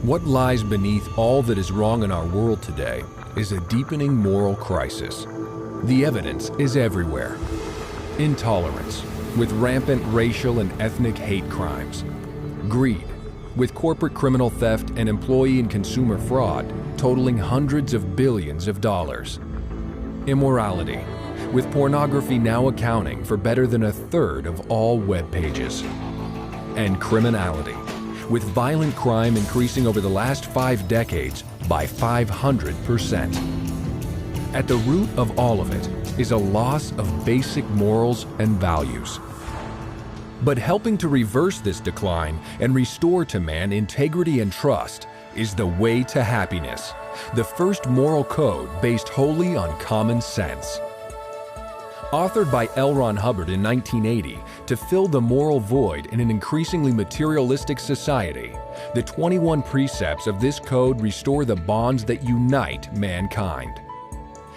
What lies beneath all that is wrong in our world today is a deepening moral crisis. The evidence is everywhere. Intolerance, with rampant racial and ethnic hate crimes. Greed, with corporate criminal theft and employee and consumer fraud totaling hundreds of billions of dollars. Immorality, with pornography now accounting for better than a third of all web pages. And criminality, with violent crime increasing over the last 5 decades by 500%. At the root of all of it is a loss of basic morals and values. But helping to reverse this decline and restore to man integrity and trust is the way to happiness, the first moral code based wholly on common sense. Authored by L. Ron Hubbard in 1980 to fill the moral void in an increasingly materialistic society, the 21 precepts of this code restore the bonds that unite mankind.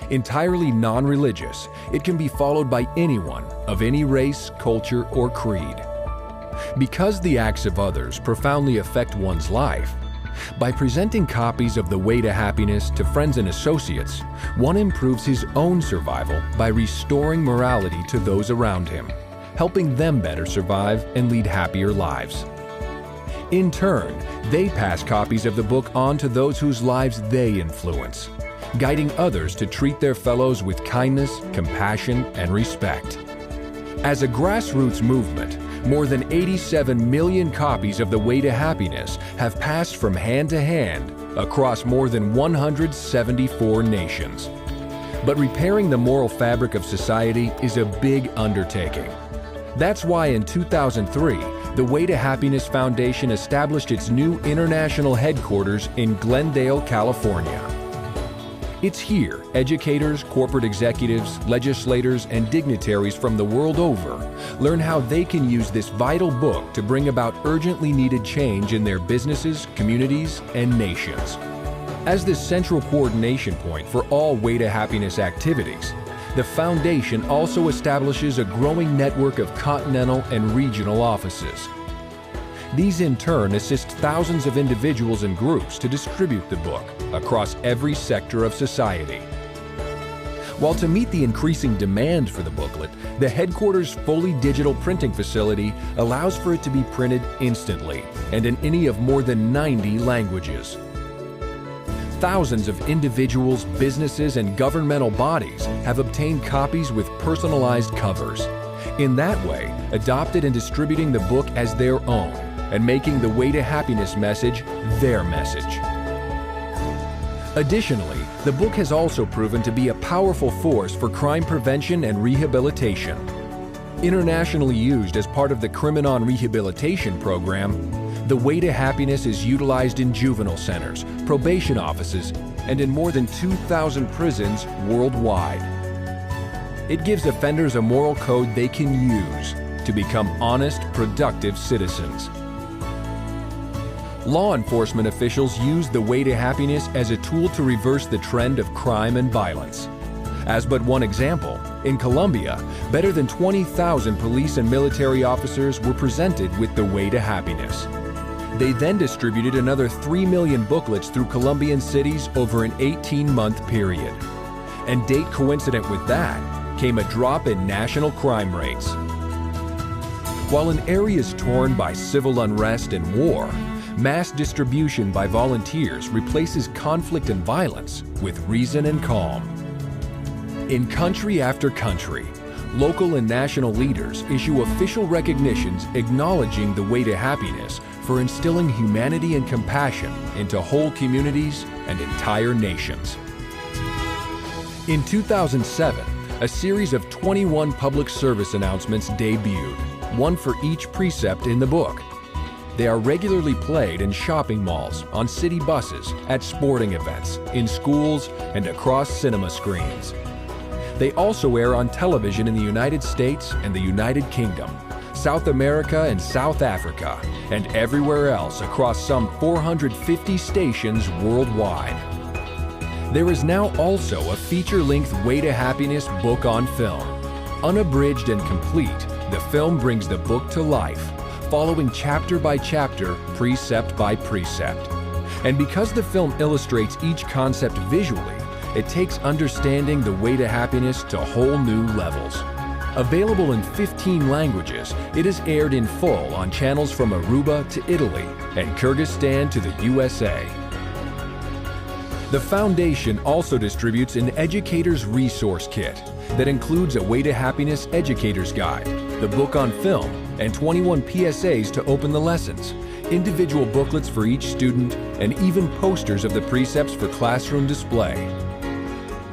Entirely non-religious, it can be followed by anyone of any race, culture, or creed. Because the acts of others profoundly affect one's life, by presenting copies of The Way to Happiness to friends and associates, one improves his own survival by restoring morality to those around him, helping them better survive and lead happier lives. In turn, they pass copies of the book on to those whose lives they influence, guiding others to treat their fellows with kindness, compassion, and respect. As a grassroots movement, more than 87 million copies of The Way to Happiness have passed from hand to hand across more than 174 nations. But repairing the moral fabric of society is a big undertaking. That's why in 2003, the Way to Happiness Foundation established its new international headquarters in Glendale, California. It's here educators, corporate executives, legislators, and dignitaries from the world over learn how they can use this vital book to bring about urgently needed change in their businesses, communities, and nations. As the central coordination point for all Way to Happiness activities, the Foundation also establishes a growing network of continental and regional offices. These in turn assist thousands of individuals and groups to distribute the book across every sector of society. While to meet the increasing demand for the booklet, the headquarters' fully digital printing facility allows for it to be printed instantly and in any of more than 90 languages. Thousands of individuals, businesses, and governmental bodies have obtained copies with personalized covers. In that way, adopted and distributing the book as their own, and making the Way to Happiness message their message. Additionally, the book has also proven to be a powerful force for crime prevention and rehabilitation. Internationally used as part of the Criminon Rehabilitation Program, the Way to Happiness is utilized in juvenile centers, probation offices, and in more than 2,000 prisons worldwide. It gives offenders a moral code they can use to become honest, productive citizens. Law enforcement officials use the Way to Happiness as a tool to reverse the trend of crime and violence. As but one example, in Colombia, better than 20,000 police and military officers were presented with the Way to Happiness. They then distributed another 3 million booklets through Colombian cities over an 18-month period. And date coincident with that came a drop in national crime rates. While in areas torn by civil unrest and war, mass distribution by volunteers replaces conflict and violence with reason and calm. In country after country, local and national leaders issue official recognitions acknowledging the Way to Happiness for instilling humanity and compassion into whole communities and entire nations. In 2007, a series of 21 public service announcements debuted, one for each precept in the book. They are regularly played in shopping malls, on city buses, at sporting events, in schools, and across cinema screens. They also air on television in the United States and the United Kingdom, South America and South Africa, and everywhere else across some 450 stations worldwide. There is now also a feature-length Way to Happiness book on film. Unabridged and complete, the film brings the book to life, following chapter by chapter, precept by precept. And because the film illustrates each concept visually, it takes understanding the way to happiness to whole new levels. Available in 15 languages, it is aired in full on channels from Aruba to Italy and Kyrgyzstan to the USA. The Foundation also distributes an Educator's Resource Kit that includes a Way to Happiness Educator's Guide, the book on film, and 21 PSAs to open the lessons, individual booklets for each student, and even posters of the precepts for classroom display.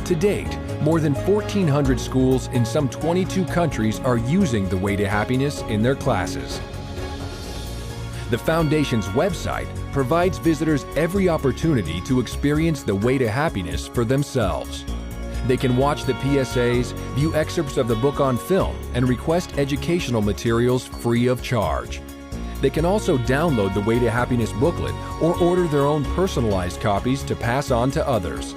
To date, more than 1,400 schools in some 22 countries are using the Way to Happiness in their classes. The Foundation's website provides visitors every opportunity to experience the Way to Happiness for themselves. They can watch the PSAs, view excerpts of the book on film, and request educational materials free of charge. They can also download the Way to Happiness booklet or order their own personalized copies to pass on to others.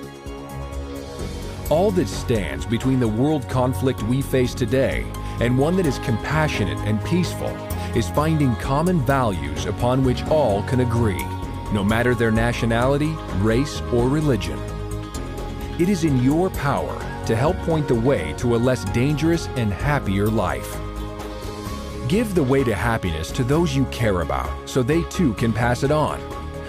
All that stands between the world conflict we face today and one that is compassionate and peaceful is finding common values upon which all can agree, no matter their nationality, race, or religion. It is in your power to help point the way to a less dangerous and happier life. Give the Way to Happiness to those you care about so they too can pass it on.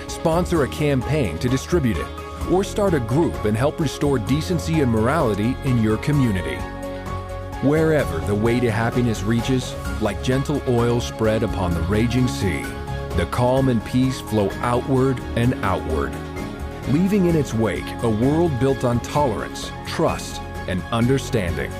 Sponsor a campaign to distribute it, or start a group and help restore decency and morality in your community. Wherever the Way to Happiness reaches, like gentle oil spread upon the raging sea, the calm and peace flow outward and outward, leaving in its wake a world built on tolerance, trust, and understanding.